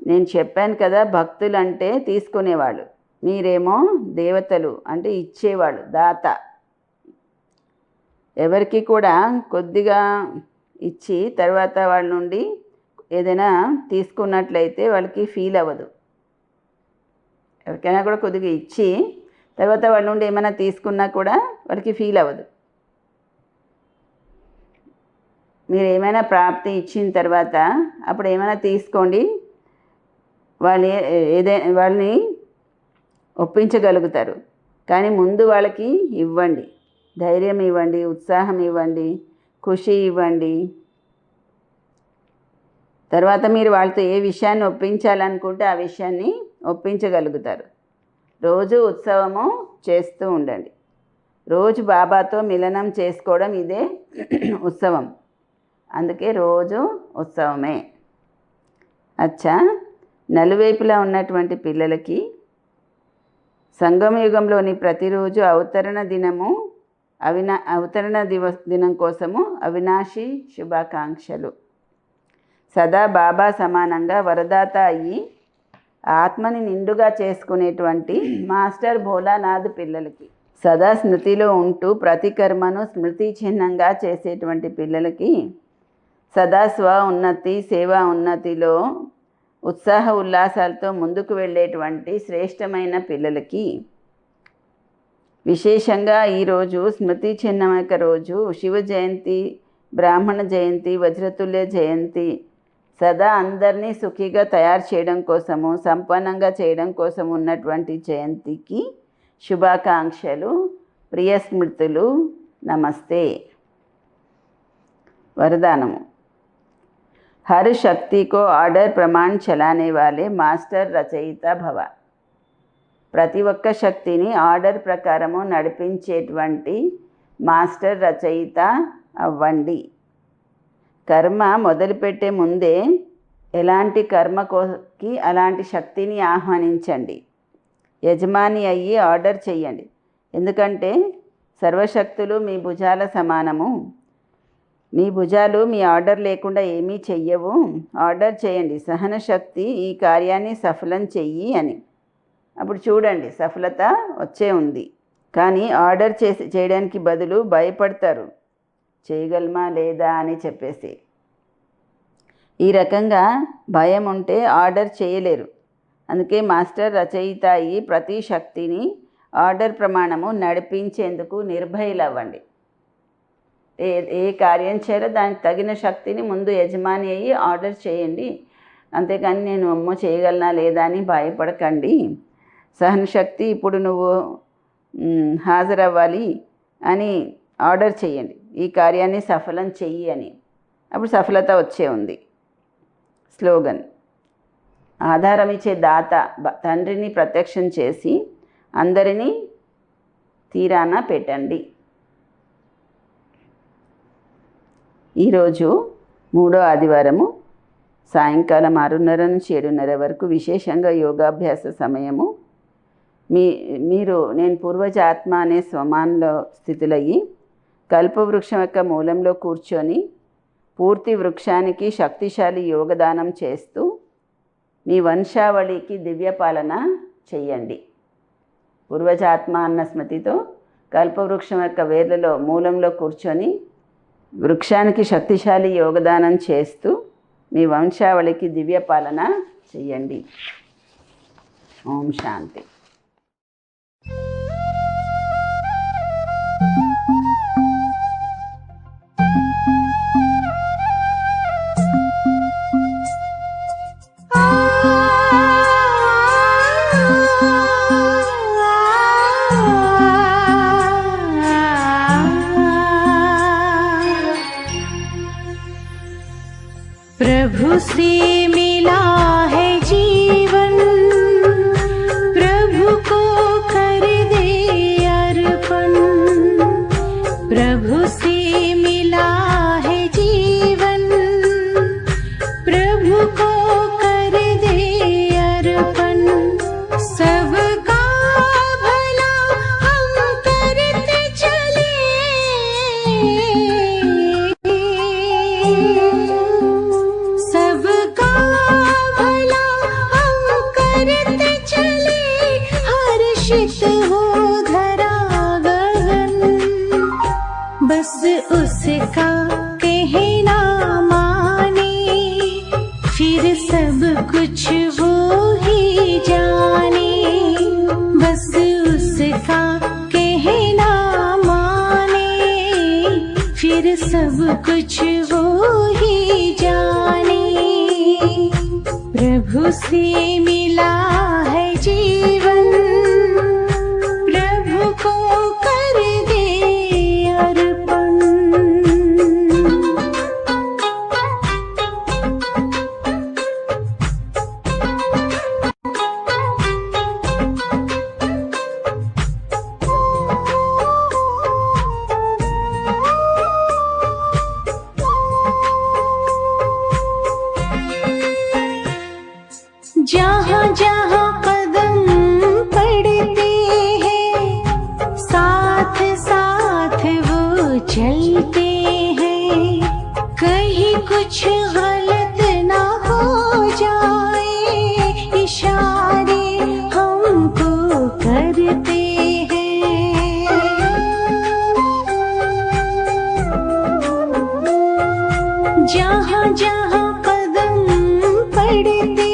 నేను చెప్పాను కదా, భక్తులు అంటే తీసుకునేవాళ్ళు, మీరేమో దేవతలు అంటే ఇచ్చేవాళ్ళు, దాత. ఎవరికి కూడా కొద్దిగా ఇచ్చి తర్వాత వాళ్ళ నుండి ఏదైనా తీసుకున్నట్లయితే వాళ్ళకి ఫీల్ అవ్వదు. ఎవరికైనా కూడా కొద్దిగా ఇచ్చి తర్వాత వాళ్ళ నుండి ఏమైనా తీసుకున్నా కూడా వాళ్ళకి ఫీల్ అవ్వదు. మీరు ఏమైనా ప్రాప్తి ఇచ్చిన తర్వాత అప్పుడు ఏమైనా తీసుకోండి, వాళ్ళని ఒప్పించగలుగుతారు. కానీ ముందు వాళ్ళకి ఇవ్వండి, ధైర్యం ఇవ్వండి, ఉత్సాహం ఇవ్వండి, ఖుషి ఇవ్వండి. తర్వాత మీరు వాళ్ళతో ఏ విషయాన్ని ఒప్పించాలనుకుంటే ఆ విషయాన్ని ఒప్పించగలుగుతారు. రోజు ఉత్సవము చేస్తూ ఉండండి. రోజు బాబాతో మిలనం చేసుకోవడం ఇదే ఉత్సవం. అందుకే రోజు ఉత్సవమే. అచ్చా, నలువైపులా ఉన్నటువంటి పిల్లలకి సంగమయుగంలోని ప్రతిరోజు అవతరణ దినం కోసము అవినాశి శుభాకాంక్షలు. సదా బాబా సమానంగా వరదాత అయ్యి ఆత్మని నిండుగా చేసుకునేటువంటి మాస్టర్ భోలానాథ్ పిల్లలకి, సదా స్మృతిలో ఉంటూ ప్రతి కర్మను స్మృతి చిహ్నంగా చేసేటువంటి పిల్లలకి, సదా స్వ ఉన్నతి సేవా ఉన్నతిలో ఉత్సాహ ఉల్లాసాలతో ముందుకు వెళ్ళేటువంటి శ్రేష్టమైన పిల్లలకి, విశేషంగా ఈరోజు స్మృతి చిహ్నమక రోజు శివ జయంతి, బ్రాహ్మణ జయంతి, వజ్రతుల్య జయంతి, సదా అందరినీ సుఖీగా తయారు చేయడం కోసము, సంపన్నంగా చేయడం కోసం ఉన్నటువంటి జయంతికి శుభాకాంక్షలు, ప్రియ స్మృతులు. నమస్తే. వరదానము. हर शक्ति को ऑर्डर प्रमाण चलाने वाले మాస్టర్ రచయిత భవ. ప్రతి ఒక్క శక్తిని ఆర్డర్ ప్రకారము నడిపించేటువంటి మాస్టర్ రచయిత అవ్వండి. కర్మ మొదలుపెట్టే ముందే ఎలాంటి కర్మకి అలాంటి శక్తిని ఆహ్వానించండి. యజమాని అయ్యి ఆర్డర్ చెయ్యండి. ఎందుకంటే సర్వశక్తులు మీ భుజాల సమానము. మీ భుజాలు మీ ఆర్డర్ లేకుండా ఏమీ చెయ్యవు. ఆర్డర్ చేయండి, సహన శక్తి ఈ కార్యాన్ని సఫలం చెయ్యి అని. అప్పుడు చూడండి సఫలత వచ్చే ఉంది. కానీ ఆర్డర్ చేయడానికి బదులు భయపడతారు, చేయగలమా లేదా అని చెప్పేసి. ఈ రకంగా భయం ఉంటే ఆర్డర్ చేయలేరు. అందుకే మాస్టర్ రచయిత అయ్యి ప్రతి శక్తిని ఆర్డర్ ప్రమాణము నడిపించేందుకు నిర్భయులవ్వండి. ఏ కార్యం చేయాలో దానికి తగిన శక్తిని ముందు యజమాని అయ్యి ఆర్డర్ చేయండి. అంతేకాని నేను అమ్మో చేయగలనా లేదా అని భయపడకండి. సహన శక్తి ఇప్పుడు నువ్వు హాజరవ్వాలి అని ఆర్డర్ చేయండి, ఈ కార్యాన్ని సఫలం చెయ్యి అని. అప్పుడు సఫలత వచ్చే ఉంది. స్లోగన్. ఆధారం ఇచ్చే దాత తండ్రిని ప్రత్యక్షం చేసి అందరినీ తీరాన పెట్టండి. ఈరోజు 3వ ఆదివారము సాయంకాలం 6:30 నుంచి 7:30 వరకు విశేషంగా యోగాభ్యాస సమయము. నేను పూర్వజ ఆత్మ అనే స్వమాన్లో స్థితులయ్యి కల్పవృక్షం యొక్క మూలంలో కూర్చొని పూర్తి వృక్షానికి శక్తిశాలి యోగదానం చేస్తూ మీ వంశావళికి దివ్యపాలన చెయ్యండి. పూర్వజాత్మ అన్న స్మృతితో కల్పవృక్షం యొక్క వేర్లలో మూలంలో కూర్చొని వృక్షానికి శక్తిశాలి యోగదానం చేస్తూ మీ వంశావళికి దివ్యపాలన చెయ్యండి. ఓం శాంతి. प्रभु से मिला है जीवन, प्रभु को कर दे अर्पण। प्रभु से मिला है जीवन, प्रभु को कर दे अर्पण। सबका भला हम करते चले, सबका भला हम करते चले, हर्षित हो धरा गगन। बस उसका कहना माने, फिर सब कुछ वो ही जाने। बस उसका कहना माने, फिर सब कुछ वो ही जाने। प्रभु से मिला है जीवन, प्रभु को कर दे अर्पण। जहाँ जहाँ कदम पड़ते हैं, साथ साथ वो चलते हैं। कहीं कुछ गलत ना हो जाए, इशारे हमको करते हैं। जहाँ जहाँ कदम पड़ते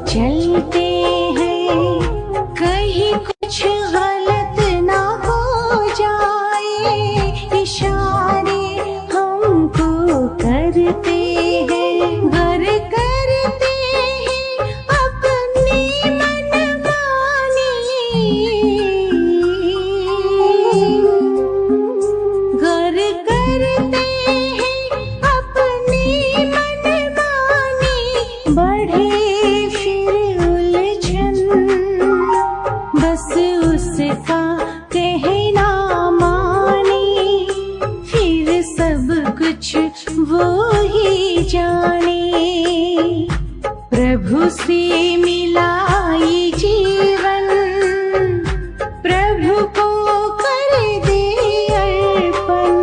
चलते हैं, कहीं कुछ गलत ना हो जाए, इशारे हमको करते हैं। घर करते हैं अपनी मनमानी, घर करते हैं अपनी मनमानी। बढ़े बस उसका कहना माने, फिर सब कुछ वो ही जाने। प्रभु से मिला ये जीवन, प्रभु को कर दे अर्पण।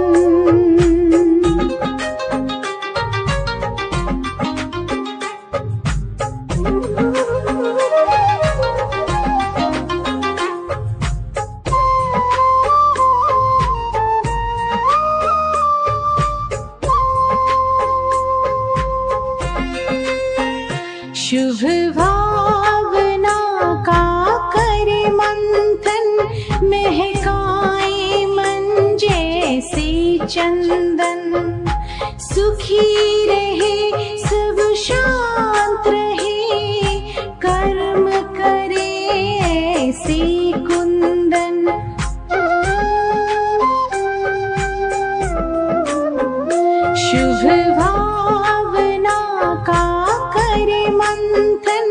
शुभ भावना का करे मंथन, महकाए मन जैसे चंदन। सुखी रहे सब शांत रहे, कर्म करे ऐसे कुंदन। शुभ भावना का करे मंथन,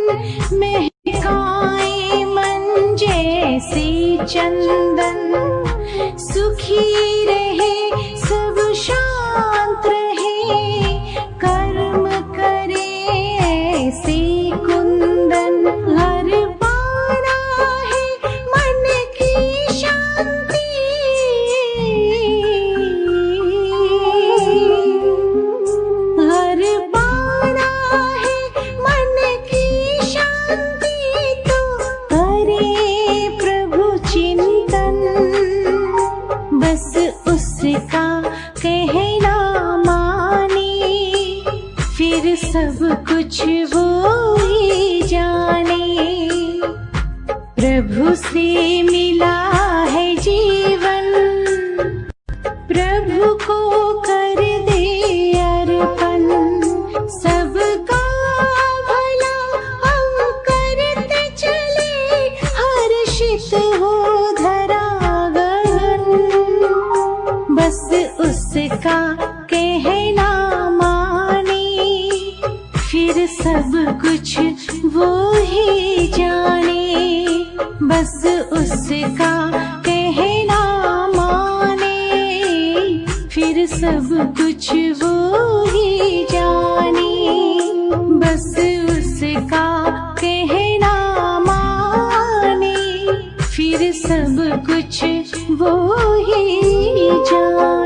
महकाए मन जैसे चंदन। सुखी रहे सब शांत रहे, कर्म करे ऐसे कुंदन। हर पाना है मन की शांति, हर पाना है मन की शांति। तो करे प्रभु चिंतन, बस उसका कहना माने, फिर सब कुछ वो ही जाने। प्रभु से मिला है जीवन, प्रभु को कर दे अर्पण। सबका भला हम करते चले, हर्षित हो धरागन। बस उसका कहना माने, फिर सब कुछ वो ही जाने। बस उसका कहना माने, फिर सब कुछ वो ही जाने। बस उसका कहना माने, फिर सब कुछ वो ही जाने।